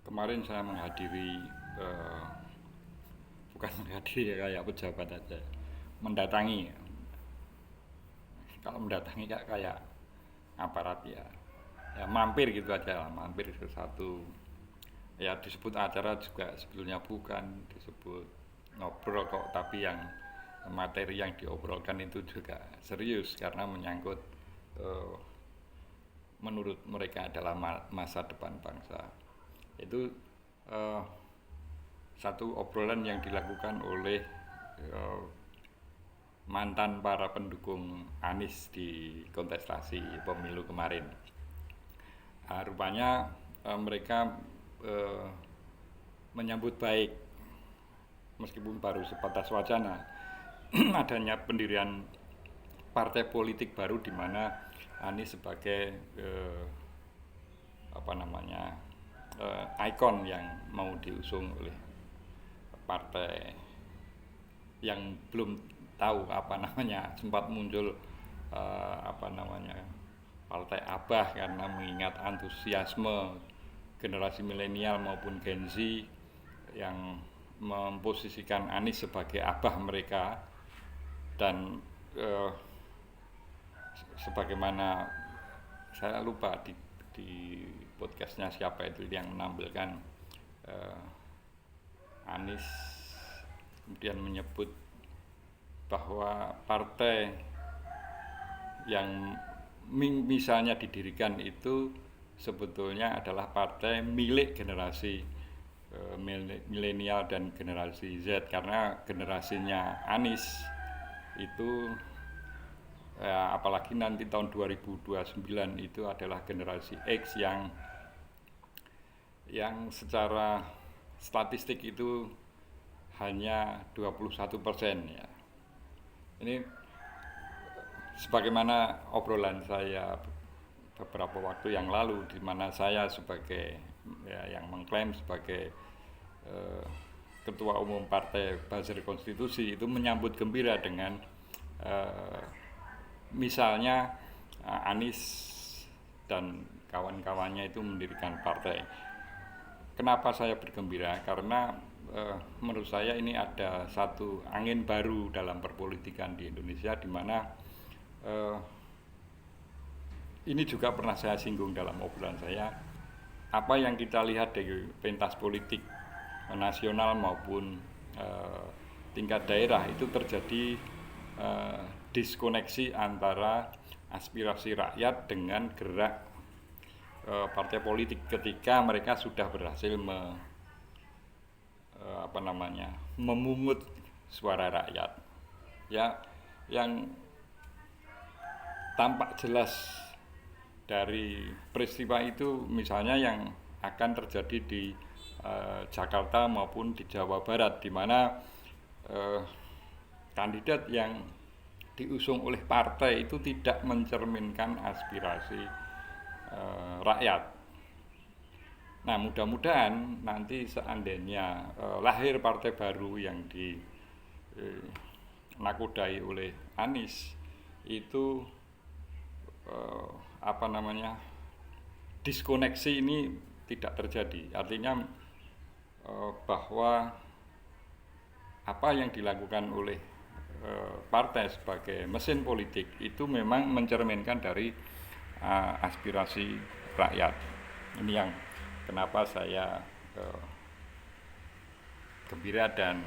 Kemarin saya menghadiri, eh, bukan menghadiri kayak pejabat aja, mendatangi. Kalau mendatangi kayak aparat ya, ya mampir gitu aja lah, mampir ke satu, ya disebut acara juga sebetulnya bukan, disebut ngobrol kok, tapi yang materi yang diobrolkan itu juga serius karena menyangkut, eh, menurut mereka adalah masa depan bangsa. Itu eh, satu obrolan yang dilakukan oleh eh, mantan para pendukung Anies di kontestasi pemilu kemarin. Rupanya mereka eh, menyambut baik meskipun baru sebatas wacana adanya pendirian partai politik baru di mana Anies sebagai apa namanya ikon yang mau diusung oleh partai yang belum tahu apa namanya, sempat muncul apa namanya, partai Abah, karena mengingat antusiasme generasi milenial maupun Gen Z yang memposisikan Anies sebagai abah mereka. Dan eh, sebagaimana saya lupa di podcastnya siapa itu yang menampilkan eh, Anies kemudian menyebut bahwa partai yang misalnya didirikan itu sebetulnya adalah partai milik generasi milenial dan generasi Z, karena generasinya Anies itu ya, apalagi nanti tahun 2029 itu adalah generasi X yang secara statistik itu hanya 21% ya. Ini sebagaimana obrolan saya beberapa waktu yang lalu, di mana saya sebagai ya, yang mengklaim sebagai eh, ketua umum partai Buzzer Konstitusi itu menyambut gembira dengan eh, misalnya Anies dan kawan-kawannya itu mendirikan partai. Kenapa saya bergembira? Karena menurut saya ini ada satu angin baru dalam perpolitikan di Indonesia, di mana eh, ini juga pernah saya singgung dalam obrolan saya. Apa yang kita lihat dari pentas politik nasional maupun eh, tingkat daerah itu terjadi eh, diskoneksi antara aspirasi rakyat dengan gerak partai politik ketika mereka sudah berhasil apa namanya, memungut suara rakyat ya. Yang tampak jelas dari peristiwa itu misalnya yang akan terjadi di Jakarta maupun di Jawa Barat, di mana eh, kandidat yang diusung oleh partai itu tidak mencerminkan aspirasi rakyat. Nah, mudah-mudahan nanti seandainya lahir partai baru yang dinakodai oleh Anies itu eh, apa namanya, diskoneksi ini tidak terjadi. Artinya bahwa apa yang dilakukan oleh partai sebagai mesin politik itu memang mencerminkan dari aspirasi rakyat. Ini yang kenapa saya gembira dan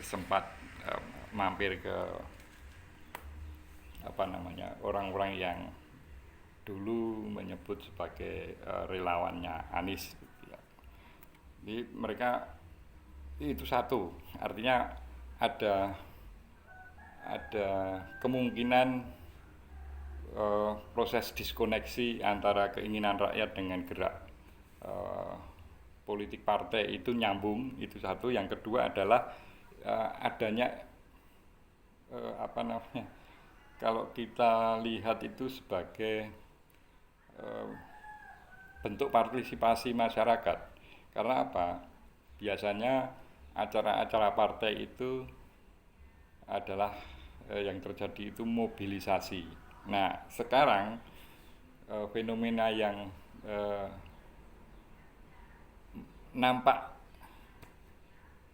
sempat mampir ke apa namanya, orang-orang yang dulu menyebut sebagai relawannya Anies. Jadi mereka itu satu, artinya ada kemungkinan proses diskoneksi antara keinginan rakyat dengan gerak uh, politik partai itu nyambung. Itu satu. Yang kedua adalah adanya apa namanya, kalau kita lihat itu sebagai uh, bentuk partisipasi masyarakat. Karena apa? Biasanya acara-acara partai itu adalah yang terjadi itu mobilisasi. Nah, sekarang fenomena yang nampak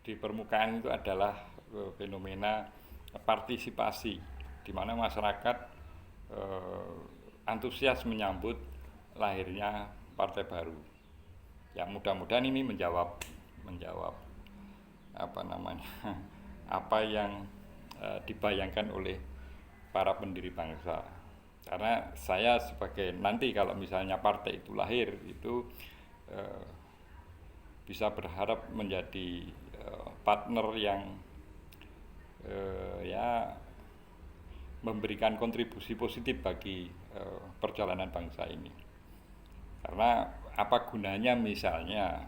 di permukaan itu adalah fenomena partisipasi, di mana masyarakat antusias menyambut lahirnya partai baru. Ya mudah-mudahan ini menjawab apa namanya apa yang dibayangkan oleh para pendiri bangsa. Karena saya sebagai nanti kalau misalnya partai itu lahir itu eh, bisa berharap menjadi partner yang ya memberikan kontribusi positif bagi perjalanan bangsa ini. Karena apa gunanya misalnya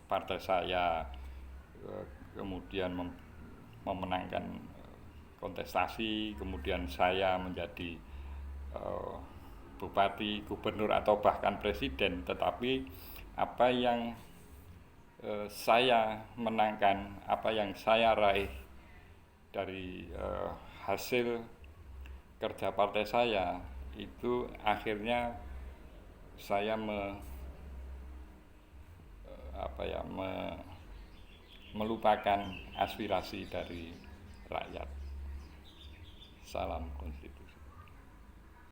partai saya kemudian memenangkan kontestasi, kemudian saya menjadi bupati, gubernur atau bahkan presiden, tetapi apa yang saya menangkan, apa yang saya raih dari hasil kerja partai saya itu akhirnya saya melupakan aspirasi dari rakyat. Salam konstitusi.